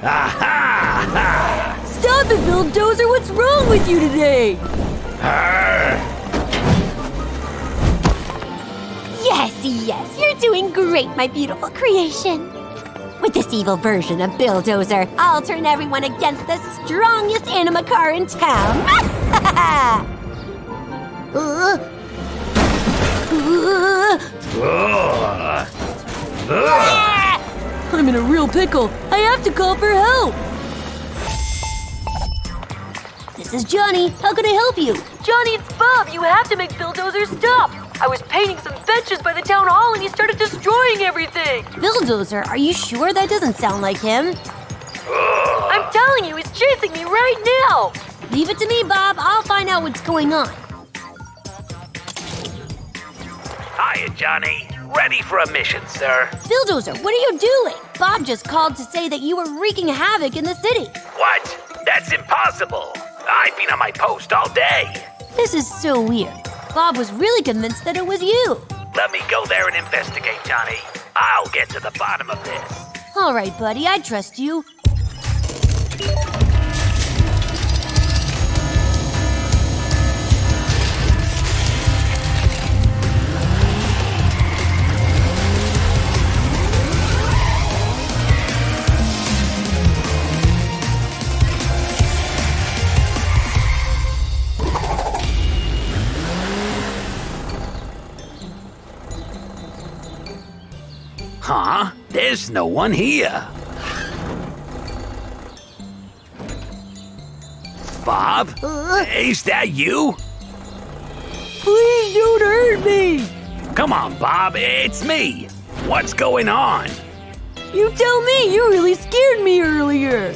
Aha! Stop it, Billdozer! What's wrong with you today? Yes, you're doing great, my beautiful creation. With this evil version of Billdozer, I'll turn everyone against the strongest anima car in town. I'm in a real pickle. I have to call for help. This is Johnny. How can I help you? Johnny, it's Bob. You have to make Billdozer stop. I was painting some benches by the town hall and he started destroying everything. Billdozer, are you sure that doesn't sound like him? I'm telling you, he's chasing me right now. Leave it to me, Bob. I'll find out what's going on. Hiya, Johnny. Ready for a mission, sir. Billdozer, what are you doing? Bob just called to say that you were wreaking havoc in the city. What? That's impossible. I've been on my post all day. This is so weird. Bob was really convinced that it was you. Let me go there and investigate, Johnny. I'll get to the bottom of this. All right, buddy, I trust you. Huh? There's no one here. Bob? Is that you? Please don't hurt me. Come on, Bob. It's me. What's going on? You tell me. You really scared me earlier.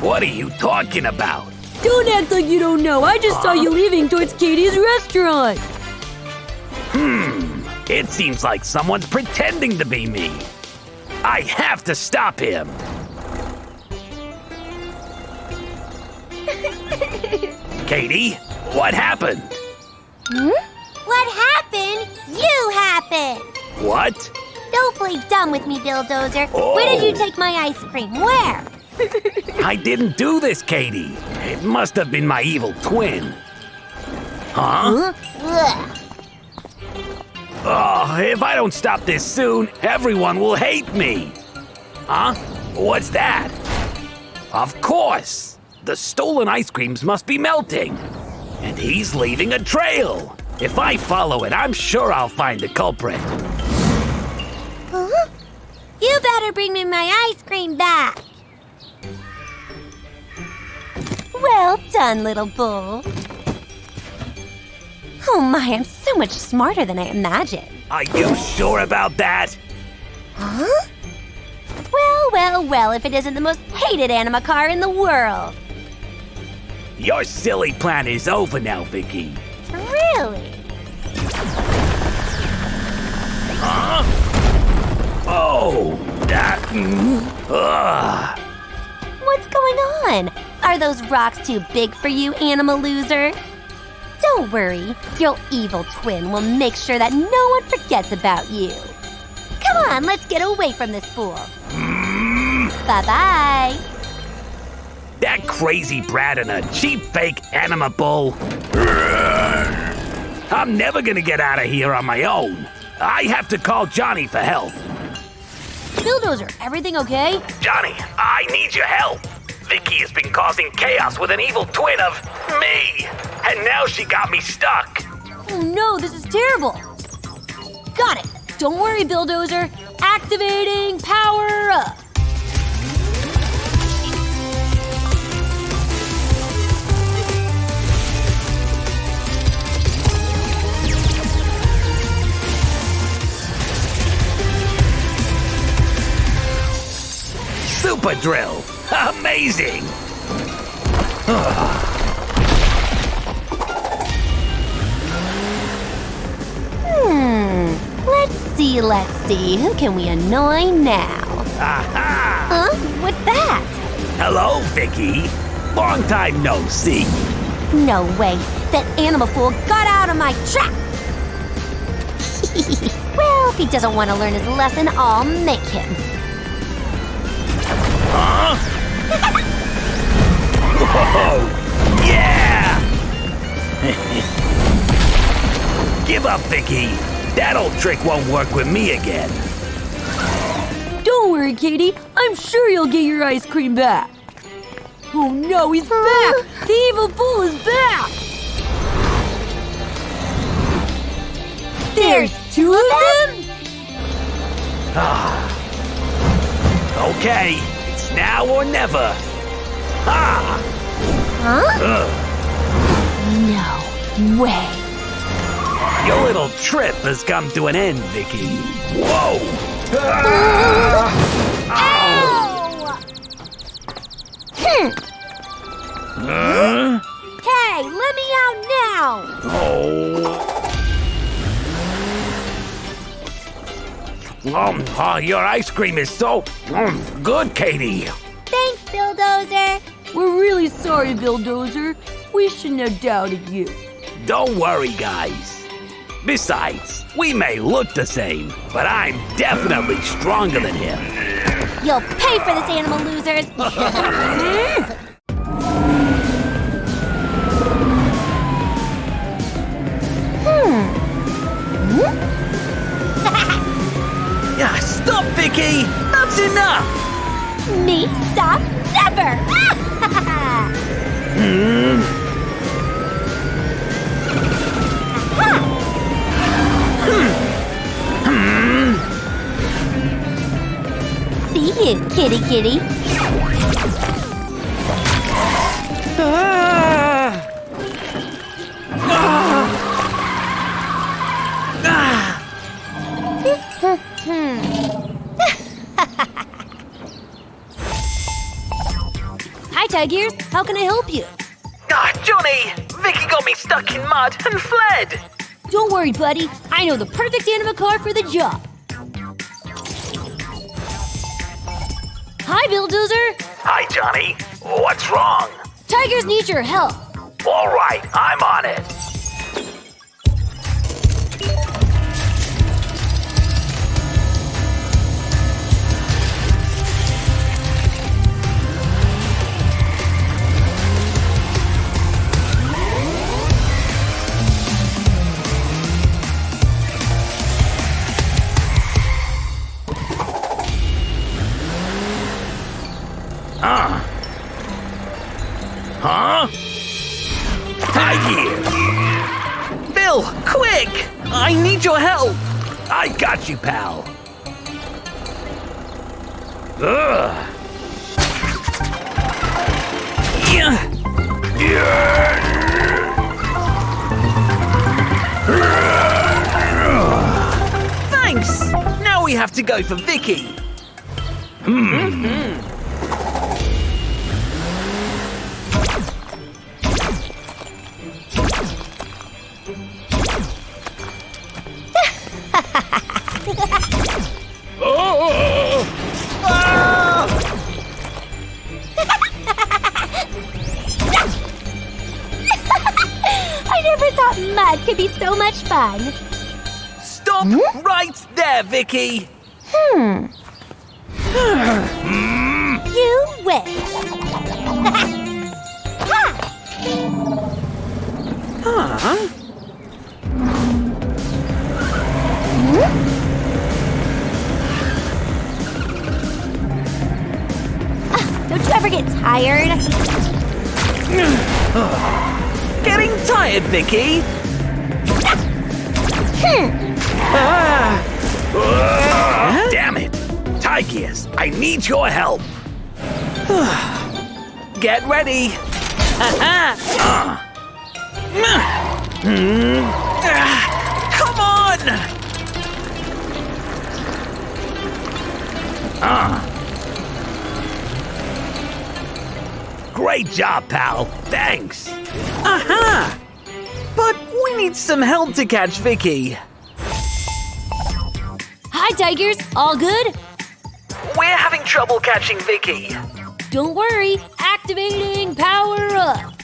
What are you talking about? Don't act like you don't know. I just saw you leaving towards Katie's restaurant. It seems like someone's pretending to be me. I have to stop him. Katie, what happened? What happened? You happened. What? Don't play dumb with me, Billdozer. Oh. Where did you take my ice cream? Where? I didn't do this, Katie. It must have been my evil twin. Huh? Ugh. Oh, if I don't stop this soon, everyone will hate me. Huh? What's that? Of course! The stolen ice creams must be melting. And he's leaving a trail. If I follow it, I'm sure I'll find the culprit. Huh? You better bring me my ice cream back. Well done, little bull. Oh my, I'm so much smarter than I imagined. Are you sure about that? Huh? Well, if it isn't the most hated anima car in the world. Your silly plan is over now, Vicky. Really? Huh? Oh, that... What's going on? Are those rocks too big for you, animal loser? Don't worry, your evil twin will make sure that no one forgets about you. Come on, let's get away from this fool. Bye-bye. That crazy brat and a cheap fake anima bull. I'm never gonna get out of here on my own. I have to call Johnny for help. Billdozer, everything okay? Johnny, I need your help. Vicky has been causing chaos with an evil twin of me. And now she got me stuck. Oh no, this is terrible. Got it. Don't worry, Billdozer. Activating power up. Super drill. Amazing. Let's see. Who can we annoy now? Aha! Huh? What's that? Hello, Vicky. Long time no see. No way. That animal fool got out of my trap. Well, if he doesn't want to learn his lesson, I'll make him. Huh? Whoa! Yeah! Give up, Vicky. That old trick won't work with me again. Don't worry, Katie. I'm sure you'll get your ice cream back. Oh no, he's back! The evil bull is back! There's two of them? Okay, it's now or never. Ha! Huh? No way. Your little trip has come to an end, Vicky. Whoa! Huh? Hey, let me out now! Oh, your ice cream is so good, Katie. Thanks, Billdozer. We're really sorry, Billdozer. We shouldn't have doubted you. Don't worry, guys. Besides, we may look the same, but I'm definitely stronger than him. You'll pay for this, animal losers. Yeah, stop, Vicky! That's enough! Me stop never. See you, kitty kitty. Hi, Tigers. How can I help you? Johnny! Vicky got me stuck in mud and fled! Don't worry, buddy. I know the perfect anima car for the job. Hi, Billdozer. Hi, Johnny. What's wrong? Tigers need your help. All right, I'm on it. Huh? Hi here. Bill, quick! I need your help! I got you, pal. Ugh. Thanks! Now we have to go for Vicky. I never thought mud could be so much fun. Stop right there, Vicky! You win. Don't you ever get tired? Getting tired, Vicky? Damn it! Tigers, I need your help. Get ready. Come on! Great job, pal. Thanks. Aha! But we need some help to catch Vicky. Hi, Tigers. All good? We're having trouble catching Vicky. Don't worry. Activating power up.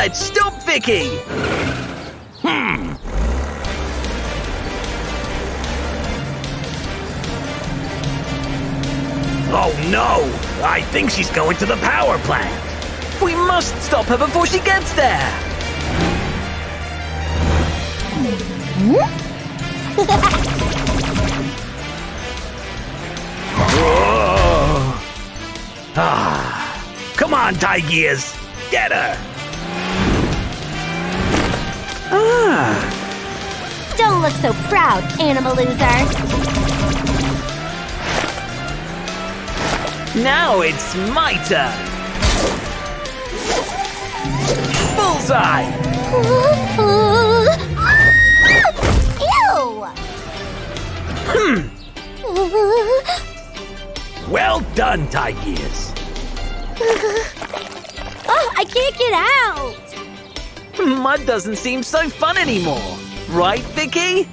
Let's stop Vicky! Oh no! I think she's going to the power plant. We must stop her before she gets there! Come on, Tigers! Get her! Don't look so proud, Animaloser. Now it's my turn! Bullseye! Ew! Well done, Tigers. Oh, I can't get out! Mud doesn't seem so fun anymore. Right, Vicky?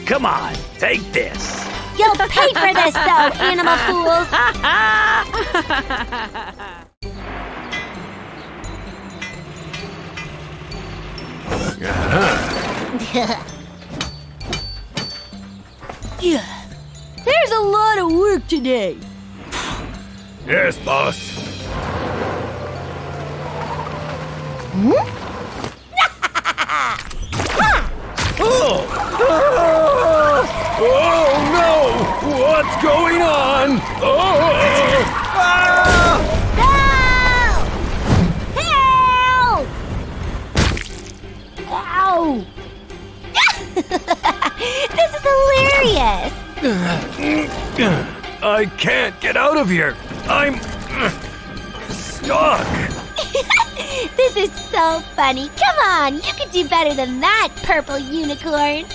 Come on, take this. You'll pay for this, though, animal fools! There's a lot of work today. Yes, boss. Oh no! What's going on? Help! Ow! This is hilarious! I can't get out of here. I'm stuck. This is so funny. Come on, you can do better than that, purple unicorn.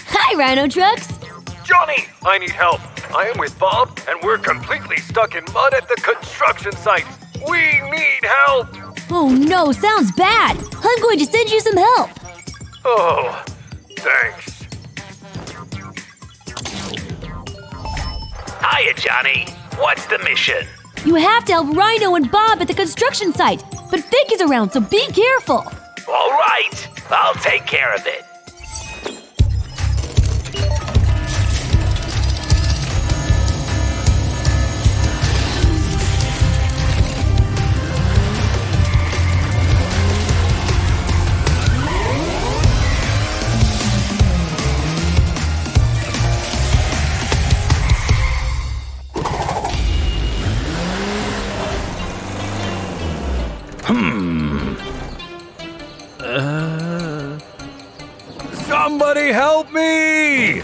Hi, Rhino Trucks. Johnny, I need help. I am with Bob, and we're completely stuck in mud at the construction site. We need help. Oh no, sounds bad. I'm going to send you some help. Oh, thanks. Hiya, Johnny. What's the mission? You have to help Rhino and Bob at the construction site, but Vicky's around, so be careful. All right, I'll take care of it. Somebody help me!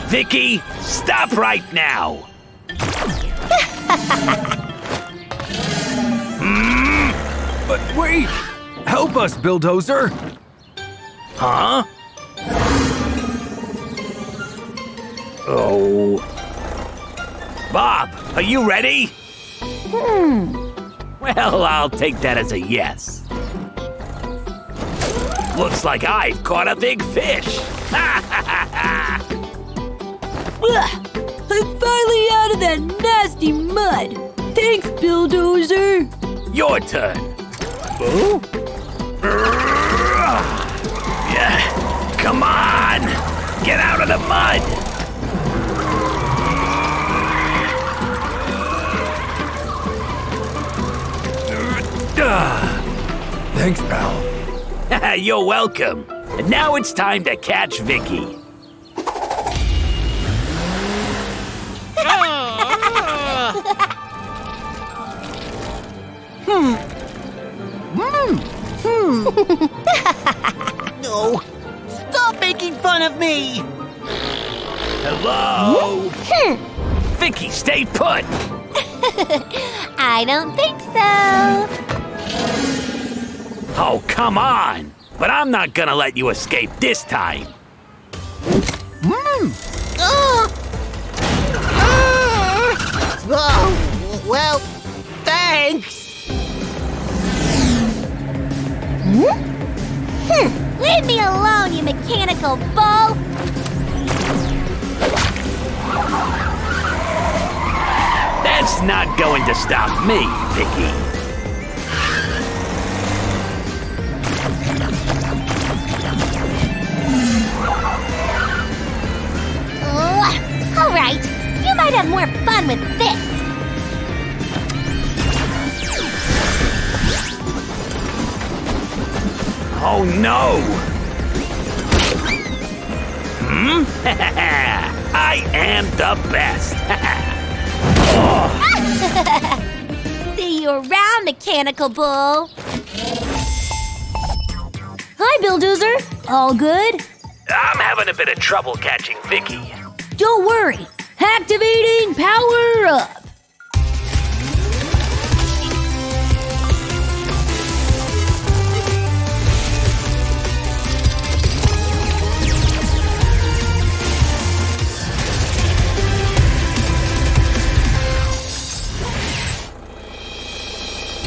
Vicky, stop right now. But wait! Help us, Billdozer! Huh? Oh. Bob, are you ready? Well, I'll take that as a yes. Looks like I've caught a big fish. I'm finally out of that nasty mud. Thanks, Billdozer. Your turn. Oh? Yeah. Come on! Get out of the mud! Thanks, pal. You're welcome. And now it's time to catch Vicky. No! Stop making fun of me! Hello? Vicky, stay put! I don't think so. Oh, come on! But I'm not gonna let you escape this time. Oh, well, thanks! Leave me alone, you mechanical bull! That's not going to stop me, Vicky. All right, you might have more fun with this. Oh no! I am the best! See you around, mechanical bull. Hi, Billdozer. All good? I'm having a bit of trouble catching Vicky. Don't worry. Activating power up.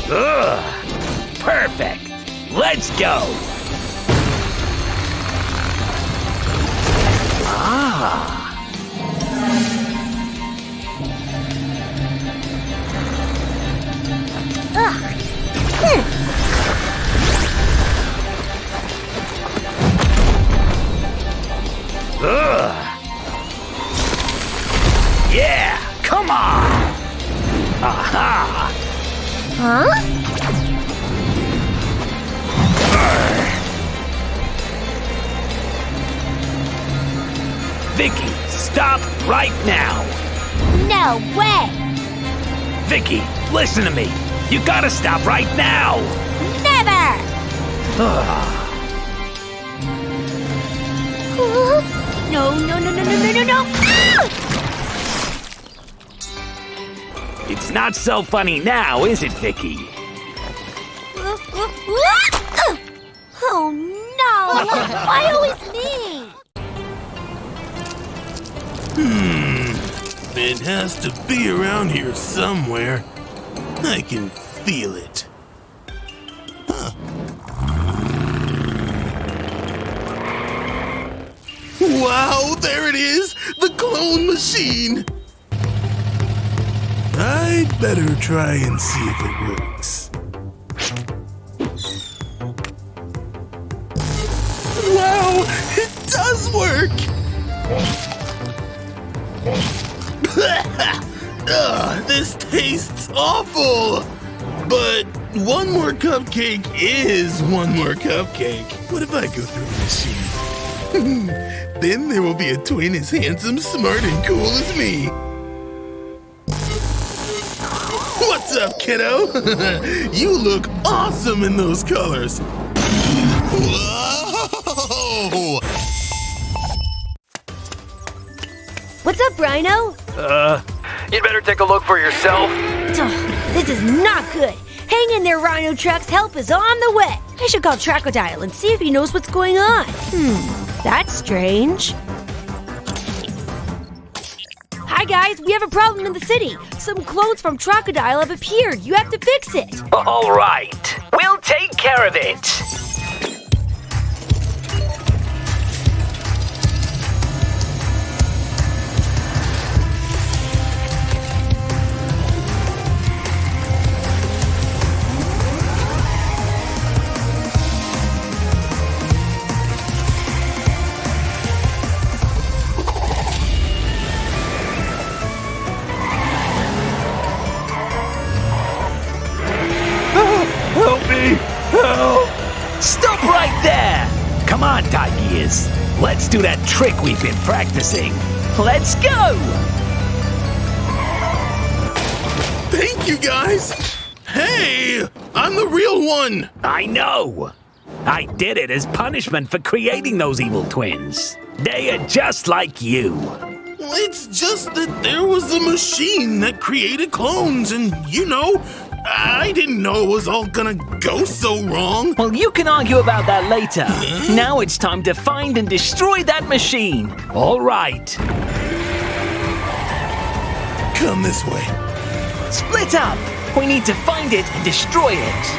Ugh, perfect. Let's go. Yeah, come on. Aha. Huh? Vicky, stop right now. No way! Vicky, listen to me. You gotta stop right now. Never! No, no, no, no, no, no, no, no! Ah! It's not so funny now, is it, Vicky? Oh no! Why always me? It has to be around here somewhere. I can feel it. Wow, there it is! The clone machine! I'd better try and see if it works. Wow, it does work! Ugh, this tastes awful! But one more cupcake is one more cupcake. What if I go through the machine? Then there will be a twin as handsome, smart, and cool as me. What's up, kiddo? You look awesome in those colors. Whoa! What's up, Rhino? You'd better take a look for yourself. This is not good. Hang in there, Rhino Trucks. Help is on the way. I should call Crocodile and see if he knows what's going on. That's strange. Hi, guys. We have a problem in the city. Some clones from Crocodile have appeared. You have to fix it. All right. We'll take care of it. Help me! Help! Stop right there! Come on, Tigers. Let's do that trick we've been practicing. Let's go! Thank you, guys! Hey! I'm the real one! I know! I did it as punishment for creating those evil twins. They are just like you. It's just that there was a machine that created clones, and I didn't know it was all gonna go so wrong. Well, you can argue about that later. Now it's time to find and destroy that machine. All right. Come this way. Split up. We need to find it and destroy it.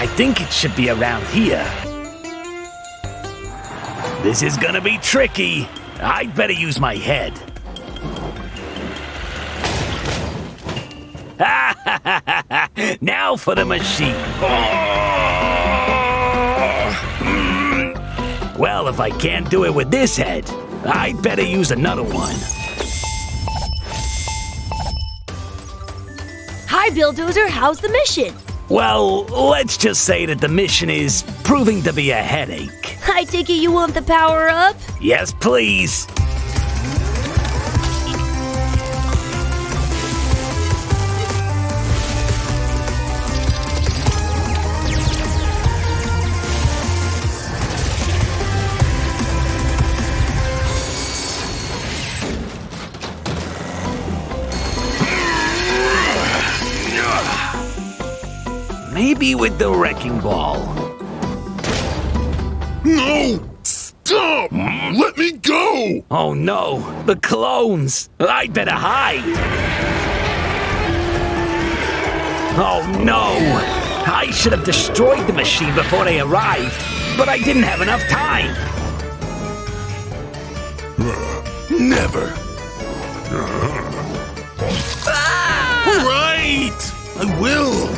I think it should be around here. This is gonna be tricky. I'd better use my head. Now for the machine. Well, if I can't do it with this head, I'd better use another one. Hi, Billdozer. How's the mission? Well, let's just say that the mission is proving to be a headache. I take it you want the power up? Yes, please. Maybe with the wrecking ball. No! Stop! Let me go! Oh no, the clones! I'd better hide! Oh no! I should have destroyed the machine before they arrived, but I didn't have enough time! Never! Right! I will!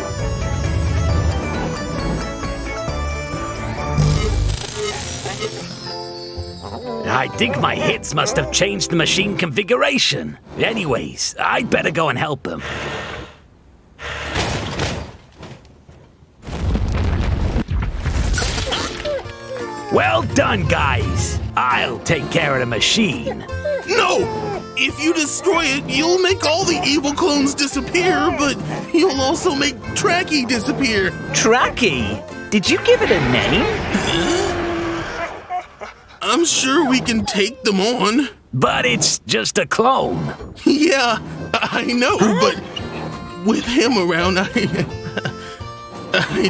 I think my hits must have changed the machine configuration. Anyways, I'd better go and help him. Well done, guys. I'll take care of the machine. No! If you destroy it, you'll make all the evil clones disappear, but you'll also make Tracky disappear. Tracky? Did you give it a name? I'm sure we can take them on. But it's just a clone. Yeah, I know, but with him around, I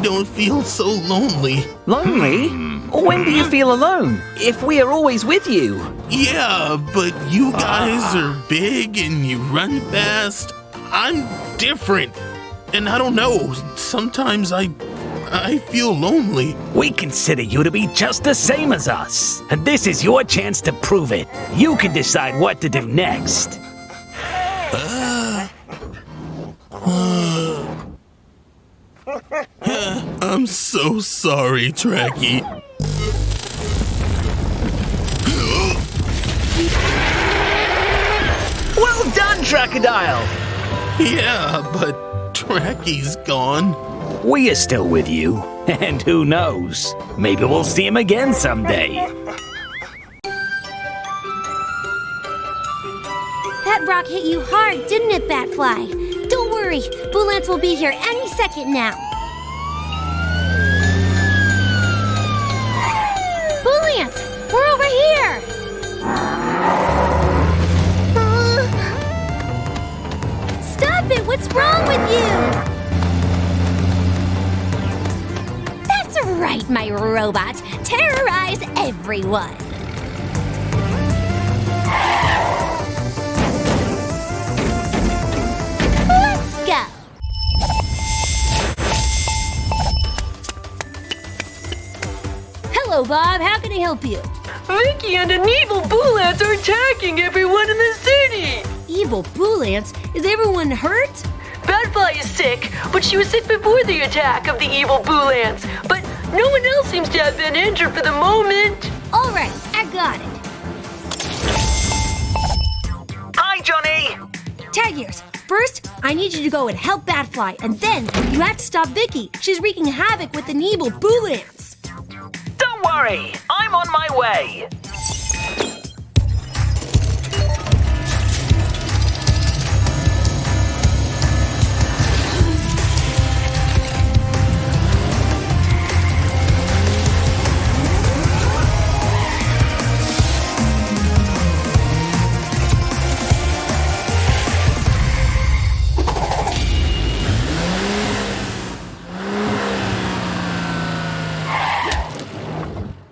don't feel so lonely. Lonely? When do you feel alone? If we are always with you. Yeah, but you guys are big and you run fast. I'm different. And I don't know, sometimes I feel lonely. We consider you to be just the same as us. And this is your chance to prove it. You can decide what to do next. I'm so sorry, Tracky. Well done, Crocodile! Yeah, but Tracky's gone. We are still with you. And who knows? Maybe we'll see him again someday. That rock hit you hard, didn't it, Batfly? Don't worry, Boolance will be here any second now. Boolance, we're over here! Stop it! What's wrong with you? That's right, my robot. Terrorize everyone. Let's go. Hello, Bob. How can I help you? Vicky and an evil Boolance are attacking everyone in the city! Evil Boolance? Is everyone hurt? Batfly is sick, but she was sick before the attack of the evil Boolance. But no one else seems to have been injured for the moment. All right, I got it. Hi, Johnny! Tag Ears, first, I need you to go and help Batfly, and then you have to stop Vicky. She's wreaking havoc with an evil Boolance. Don't worry, I'm on my way.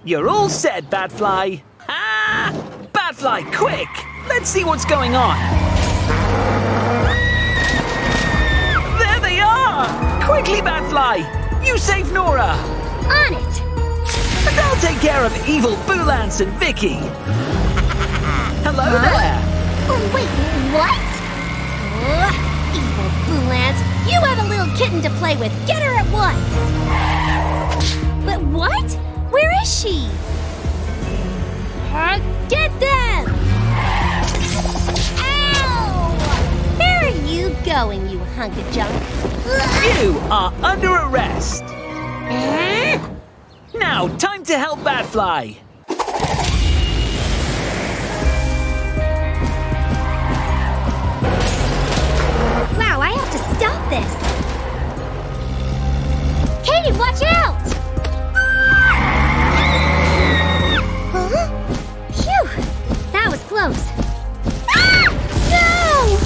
You're all set, Batfly. Ah! Batfly, quick! Let's see what's going on. There they are! Quickly, Batfly! You save Nora! On it! And I'll take care of evil Boolance and Vicky. Hello there! Oh, wait, what? Evil Boolance, you have a little kitten to play with. Get her at once! But what? Where is she? Get them! Ow! Where are you going, you hunk of junk? You are under arrest. Now, time to help Batfly. Wow, I have to stop this. Katie, watch out! Huh? Phew, that was close. Ah! No!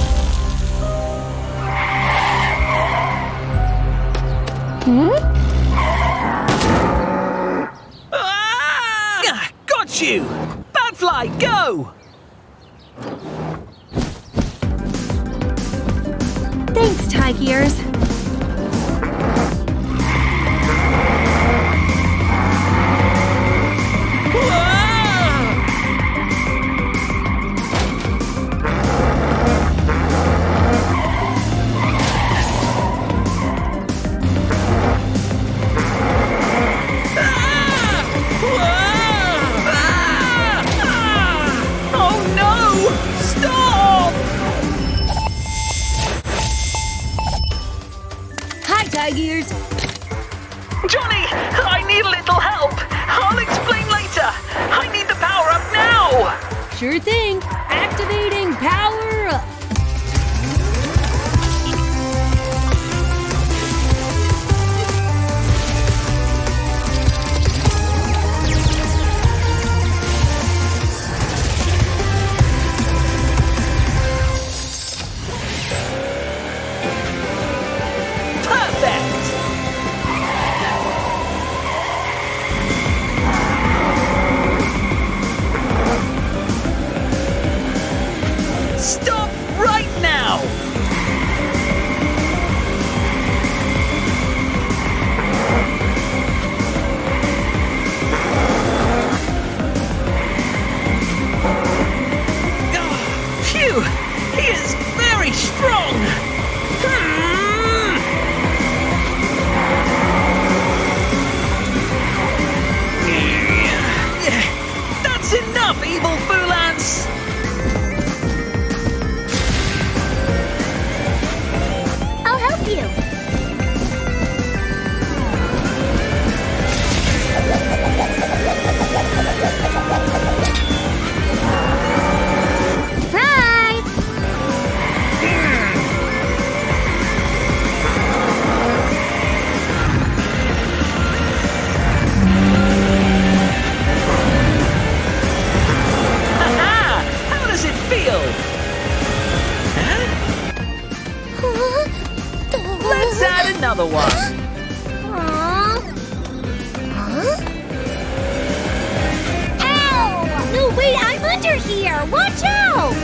Ah! Got you! Batfly, go! Thanks, Tigers. Oh no! Stop! Hi, Tigers. Johnny, I need a little help. I'll explain later. I need the power up now. Sure thing. Activating power up. Perfect. Stop right now. Phew! He is very strong! That's enough, evil Boolance! I'll help you. Surprise! Ha-ha! How does it feel? Let's add another one. Ow! No, wait, I'm under here. Watch out!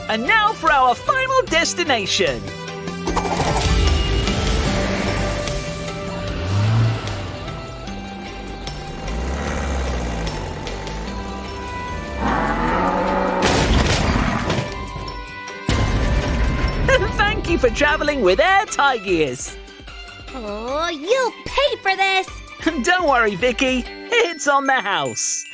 And now for our final destination. Thank you for traveling with Air Tigers. Oh, you'll pay for this! Don't worry, Vicky. It's on the house.